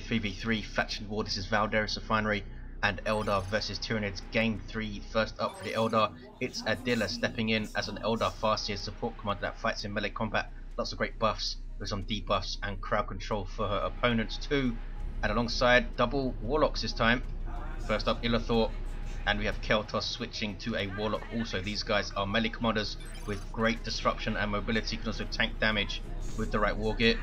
3v3 faction war. This is Valderis Refinery and Eldar versus Tyranids. Game 3, first up for the Eldar. It's Adila stepping in as an Eldar Farseer support commander that fights in melee combat. Lots of great buffs with some debuffs and crowd control for her opponents too. And alongside, double Warlocks this time. First up, Illethor. And we have Caeltos switching to a Warlock also. These guys are melee commanders with great disruption and mobility. Can also tank damage with the right war gear.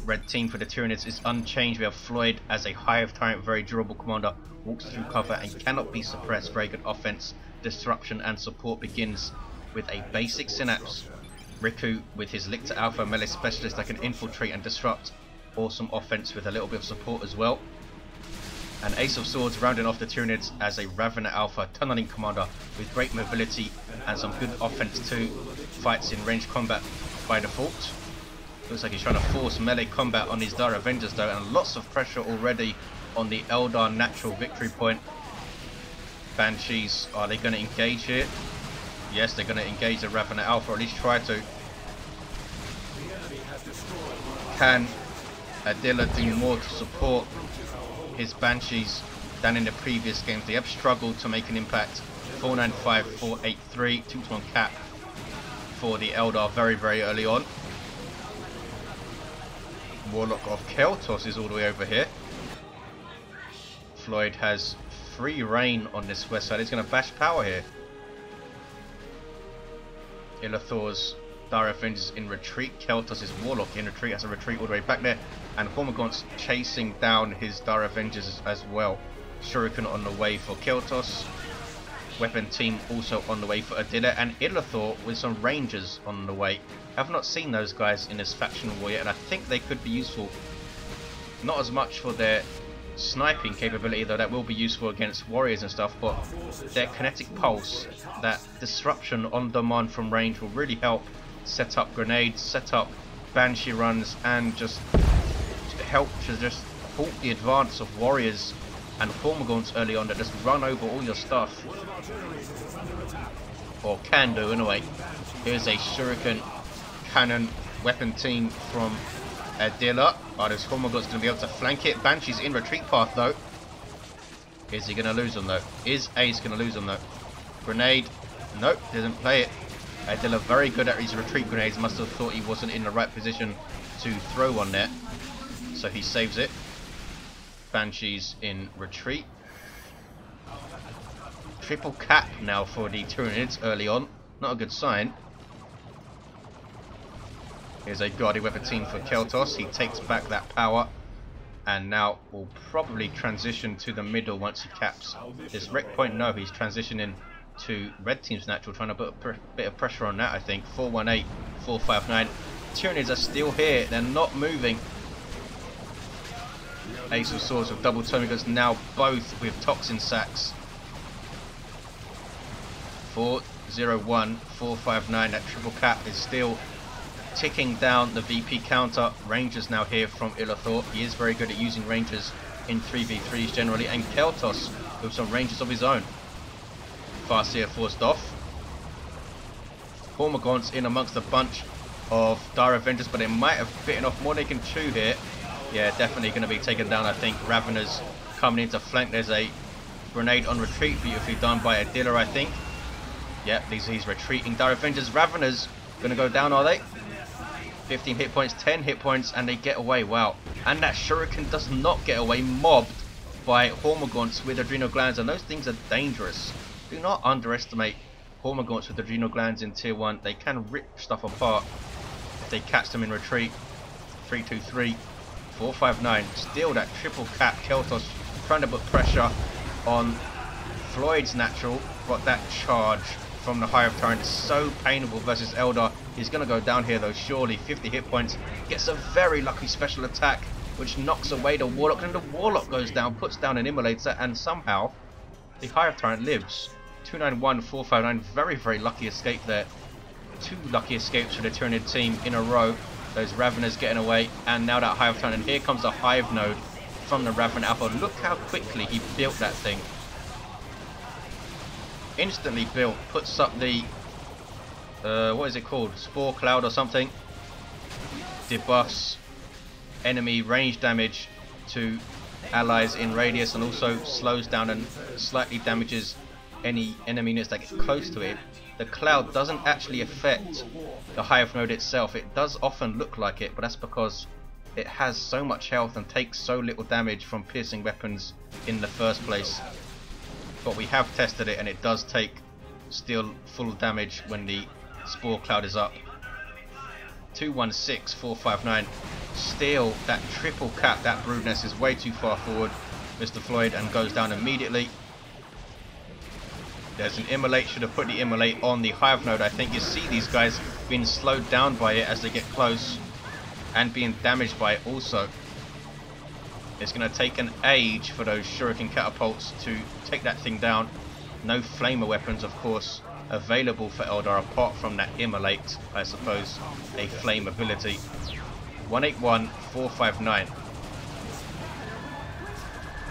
Red team for the Tyranids is unchanged. We have Floid as a Hive Tyrant, very durable commander. Walks through cover and cannot be suppressed. Very good offense, disruption and support. Begins with a basic synapse. Riku with his Lictor Alpha melee specialist that can infiltrate and disrupt. Awesome offense with a little bit of support as well. And Ace of Swords rounding off the Tyranids as a Ravener Alpha tunneling commander with great mobility and some good offense too. Fights in ranged combat by default. Looks like he's trying to force melee combat on these Dire Avengers though, and lots of pressure already on the Eldar natural victory point. Banshees, are they going to engage here? Yes, they're going to engage the Ravener Alpha, or at least try to. Can Adila do more to support his Banshees than in the previous games? They have struggled to make an impact. 495, 483, 2-to-1 cap for the Eldar very, very early on. Warlock of Caeltos is all the way over here. Floyd has free reign on this west side. He's going to bash power here. Illethor's Dire Avengers in retreat. Caeltos' Warlock in retreat. Has a retreat all the way back there. And Hormagaunts chasing down his Dire Avengers as well. Shuriken on the way for Caeltos. Weapon team also on the way for Adila. And Illethor with some Rangers on the way. I've not seen those guys in this faction war yet, and I think they could be useful. Not as much for their sniping capability, though that will be useful against warriors and stuff, but their kinetic pulse, that disruption on demand from range will really help set up grenades, set up banshee runs, and just help to just halt the advance of warriors and Hormagaunts early on that just run over all your stuff. Or can do anyway. Here's a Shuriken cannon weapon team from Adila. This Hormagaunts going to be able to flank it. Banshee's in retreat path though. Is he going to lose them though? Is Ace going to lose them though? Grenade. Nope, didn't play it. Adila very good at his retreat grenades. Must have thought he wasn't in the right position to throw one there. So he saves it. Banshee's in retreat. Triple cap now for the Tyranids early on. Not a good sign. Here's a Guardian Weapon team for Caeltos. He takes back that power and now will probably transition to the middle once he caps this wreck point. No, he's transitioning to red team's natural, trying to put a bit of pressure on that, I think. 418, 459. Tyranids are still here. They're not moving. Ace of Swords with double Tomigans now both with Toxin Sacks. 401, 459. That triple cap is still ticking down the VP counter. Rangers now here from Illethor. He is very good at using Rangers in 3v3s generally. And Caeltos with some Rangers of his own. Farseer forced off. Hormagaunts in amongst a bunch of Dire Avengers, but they might have bitten off more than they can chew here. Yeah, definitely going to be taken down, I think. Raveners coming in to flank. There's a grenade on retreat, beautifully done by Adila, I think. Yep, he's retreating. Dire Avengers, Raveners going to go down, are they? 15 hit points, 10 hit points, and they get away. Wow. And that Shuriken does not get away, mobbed by Hormagaunts with adrenal glands, and those things are dangerous. Do not underestimate Hormagaunts with adrenal glands in tier 1. They can rip stuff apart if they catch them in retreat. 323, 459. Still that triple cap. Caeltos trying to put pressure on Floyd's natural, but that charge from the Hive Tyrant is so painful versus Eldar. He's going to go down here though, surely. 50 hit points. Gets a very lucky special attack, which knocks away the Warlock. And the Warlock goes down, puts down an Immolator, and somehow the Hive Tyrant lives. 291, 459. Very, very lucky escape there. 2 lucky escapes for the Tyranid team in a row. Those Raveners getting away. And now that Hive Tyrant. And here comes the Hive node from the Ravener Alpha. Look how quickly he built that thing. Instantly built. Puts up the what is it called? Spore Cloud or something. Debuffs enemy range damage to allies in radius, and also slows down and slightly damages any enemy units that get close to it. The cloud doesn't actually affect the Hive node itself. It does often look like it, but that's because it has so much health and takes so little damage from piercing weapons in the first place. But we have tested it, and it does take still full damage when the spore cloud is up. 216, 459. Still, that triple cap, that brood nest is way too far forward, Mr. Floid, and goes down immediately. There's an immolate, should have put the immolate on the Hive node. I think you see these guys being slowed down by it as they get close, and being damaged by it also. It's going to take an age for those shuriken catapults to take that thing down. No flamer weapons, of course, available for Eldar apart from that immolate, I suppose, a flame ability. 181, 459.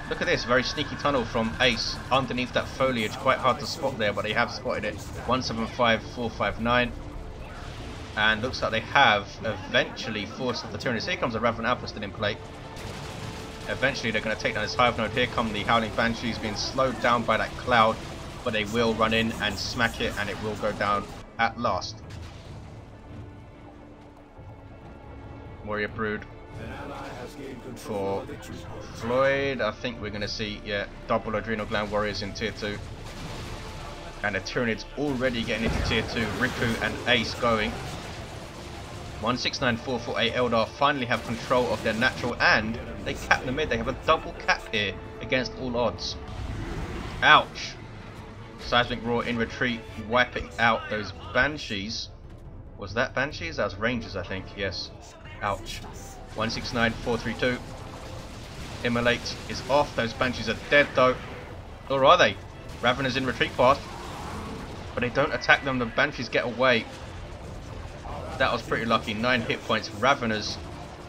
Look at this, very sneaky tunnel from Ace underneath that foliage. Quite hard to spot there, but they have spotted it. 175, 459. And looks like they have eventually forced the Tyranids. Here comes a Raven Alpha still in play. Eventually they're going to take down this Hive node. Here come the Howling Banshees being slowed down by that cloud, but they will run in and smack it, and it will go down at last. Warrior Brood for Floid. I think we're going to see, yeah, double Adrenal Gland Warriors in tier 2. And the Tyranids already getting into tier 2. Riku and Ace going. 169, 448. Eldar finally have control of their natural, and they cap the mid. They have a double cap here against all odds. Ouch. Seismic Roar in retreat, wiping out those Banshees. Was that Banshees? That was Rangers, I think. Yes. Ouch. 169, 432. Immolate is off. Those Banshees are dead though. Or are they? Raveners in retreat path. But they don't attack them. The Banshees get away. That was pretty lucky. 9 hit points. Raveners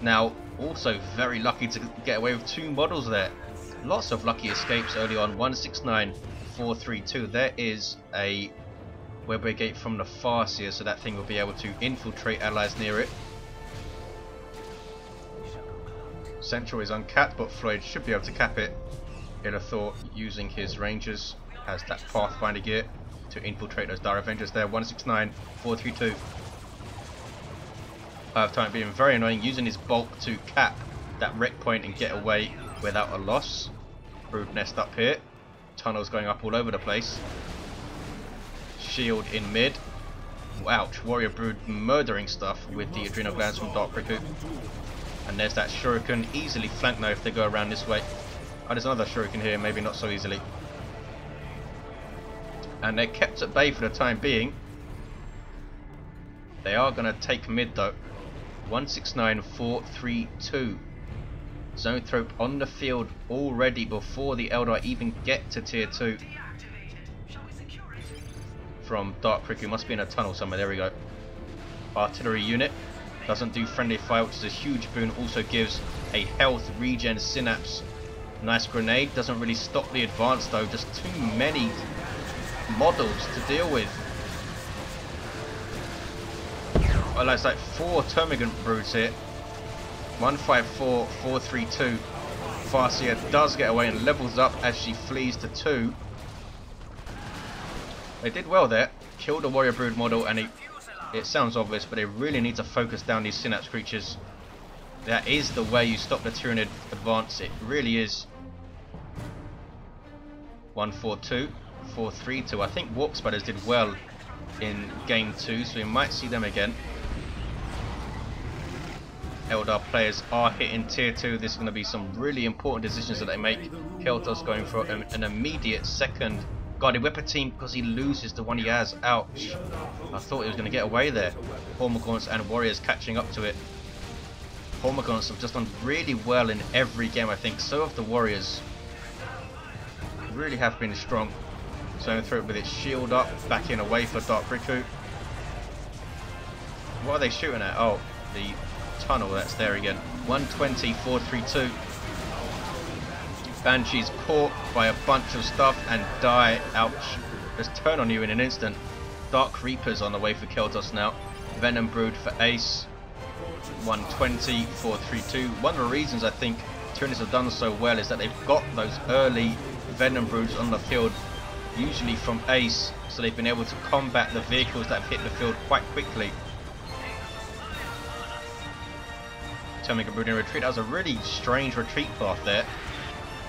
now also very lucky to get away with 2 models there. Lots of lucky escapes early on. 169, 432. There is a web gate from the Farseer, so that thing will be able to infiltrate allies near it. Central is uncapped, but Floid should be able to cap it. Illethor, using his rangers, has that Pathfinder gear to infiltrate those Dire Avengers there. 169, 432. Tyrant being very annoying, using his bulk to cap that wreck point and get away without a loss. Brood nest up here. Tunnels going up all over the place. Shield in mid. Ouch. Warrior Brood murdering stuff with the Adrenal Glands from Dark Riku. And there's that Shuriken, easily flanked now if they go around this way. Oh, there's another Shuriken here, maybe not so easily. And they're kept at bay for the time being. They are going to take mid though. 169, 432. Zoanthrope on the field already before the Eldar even get to tier 2. From Dark Riku, must be in a tunnel somewhere, there we go. Artillery unit. Doesn't do friendly fire, which is a huge boon. Also gives a health regen synapse. Nice grenade. Doesn't really stop the advance though. Just too many models to deal with. Well, that's like 4 Termagant Broods here. 154, 432. Farseer does get away and levels up as she flees to 2. They did well there. Killed the Warrior Brood model, and it sounds obvious, but they really need to focus down these Synapse creatures. That is the way you stop the Tyranid advance. It really is. 142, 432. I think Warp Spiders did well in game 2, so we might see them again. Eldar players are hitting tier 2. This is going to be some really important decisions that they make. Caeltos going for an immediate second guarded weapon team because he loses the one he has. Ouch. I thought he was going to get away there. Hormagaunts and Warriors catching up to it. Hormagaunts have just done really well in every game, I think. So have the Warriors. Really have been strong. So through it with its shield up, backing away for Dark Riku. What are they shooting at? Oh, the tunnel that's there again. 120, 432. Banshees caught by a bunch of stuff and die. Ouch. Just turn on you in an instant. Dark Reapers on the way for Caeltos now. Venom Brood for Ace. 120, 432. One of the reasons I think Tyranids have done so well is that they've got those early Venom Broods on the field, usually from Ace, so they've been able to combat the vehicles that have hit the field quite quickly. Terminator Brood in retreat. That was a really strange retreat path there.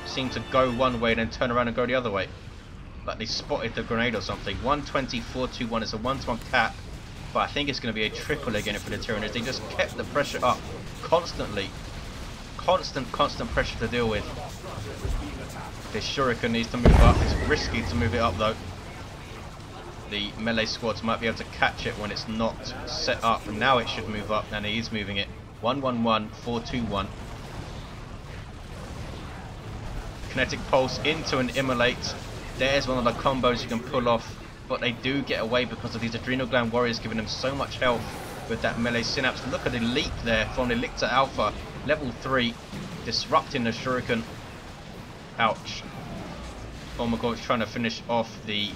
Seemed to go one way and then turn around and go the other way. Like they spotted the grenade or something. 120, 421 is a 1-to-1 cap, but I think it's going to be a triple again for the Tyranids. They just kept the pressure up constantly. Constant pressure to deal with. This Shuriken needs to move up. It's risky to move it up though. The melee squads might be able to catch it when it's not set up. And now it should move up, and he is moving it. 111, 421. Kinetic Pulse into an Immolate. There's one of the combos you can pull off, but they do get away because of these Adrenal Gland Warriors giving them so much health with that melee synapse. Look at the leap there from the Lictor Alpha, level 3, disrupting the Shuriken. Ouch. Hormagaunts trying to finish off the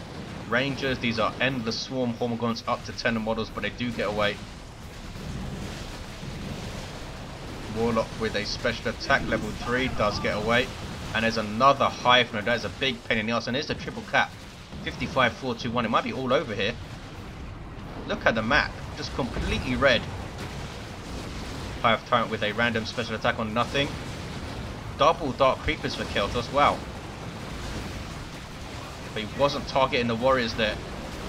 Rangers. These are Endless Swarm Hormagaunts, up to 10 models, but they do get away. Warlock with a special attack, level 3, does get away. And there's another Hive node. That is a big pain in the arse. And there's the triple cap. 55, 4, 2, 1. It might be all over here. Look at the map. Just completely red. Hive Tyrant with a random special attack on nothing. Double Dark Creepers for Caeltos. Wow. But he wasn't targeting the warriors there.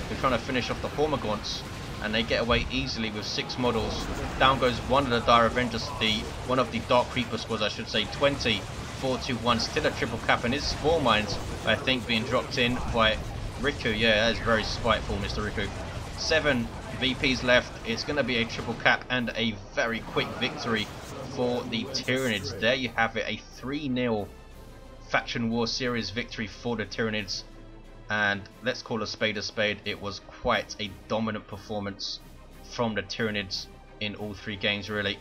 They're trying to finish off the Hormagaunts. And they get away easily with 6 models. Down goes one of the Dire Avengers. One of the Dark Creeper squads, I should say. 20. 421, still a triple cap, and his Spore Mines, I think, being dropped in by Riku. Yeah, that is very spiteful, Mr. Riku. 7 VPs left. It's going to be a triple cap and a very quick victory for the Tyranids. There you have it, a 3-0 Faction War Series victory for the Tyranids. And let's call a spade. It was quite a dominant performance from the Tyranids in all 3 games, really.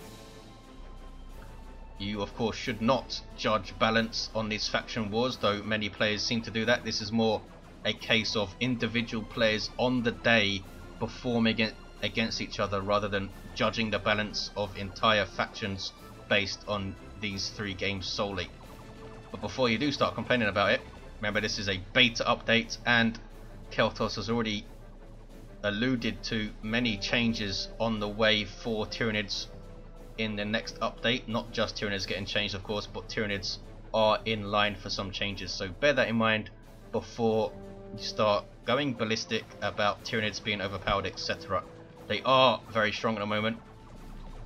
You, of course, should not judge balance on these faction wars, though many players seem to do that. This is more a case of individual players on the day performing against each other, rather than judging the balance of entire factions based on these 3 games solely. But before you do start complaining about it, remember this is a beta update, and Caeltos has already alluded to many changes on the way for Tyranids in the next update. Not just Tyranids getting changed, of course, but Tyranids are in line for some changes, so bear that in mind before you start going ballistic about Tyranids being overpowered, etc. They are very strong at the moment.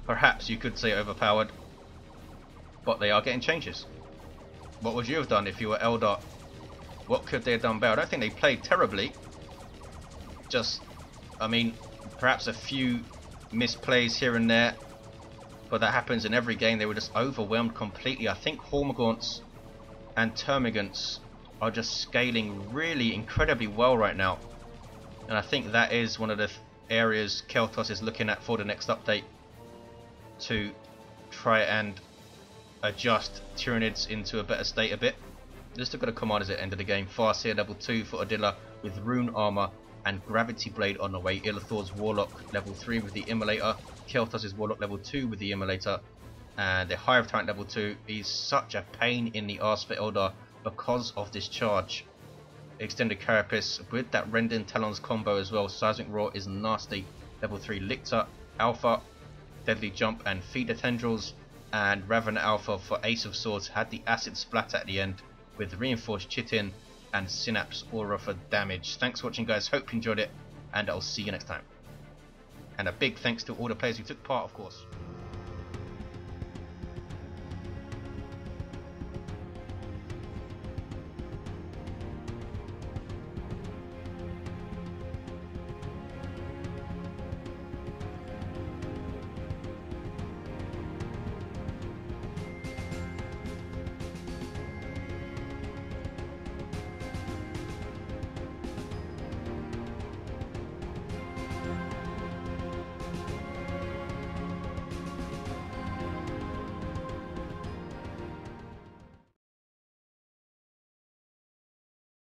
Perhaps you could say overpowered, but they are getting changes. What would you have done if you were Eldar? What could they have done better? I don't think they played terribly. Just, I mean, perhaps a few misplays here and there, but that happens in every game. They were just overwhelmed completely. I think Hormagaunts and Termagants are just scaling really incredibly well right now. And I think that is one of the areas Caeltos is looking at for the next update, to try and adjust Tyranids into a better state a bit. Just look at the commanders at the end of the game. Farseer level 2 for Adila with Rune Armor and Gravity Blade on the way. Illithor's Warlock level 3 with the Immolator. Caeltos' Warlock level 2 with the Immolator. And the Hive Tyrant level 2 is such a pain in the arse for Eldar because of this charge. Extended Carapace with that Rending Talons combo as well. Seismic Roar is nasty. Level 3 Lictor, Alpha, Deadly Jump and Feeder Tendrils. And Raven Alpha for Ace of Swords had the Acid Splat at the end with Reinforced Chitin and Synapse Aura for damage. Thanks for watching, guys. Hope you enjoyed it, and I'll see you next time. And a big thanks to all the players who took part, of course.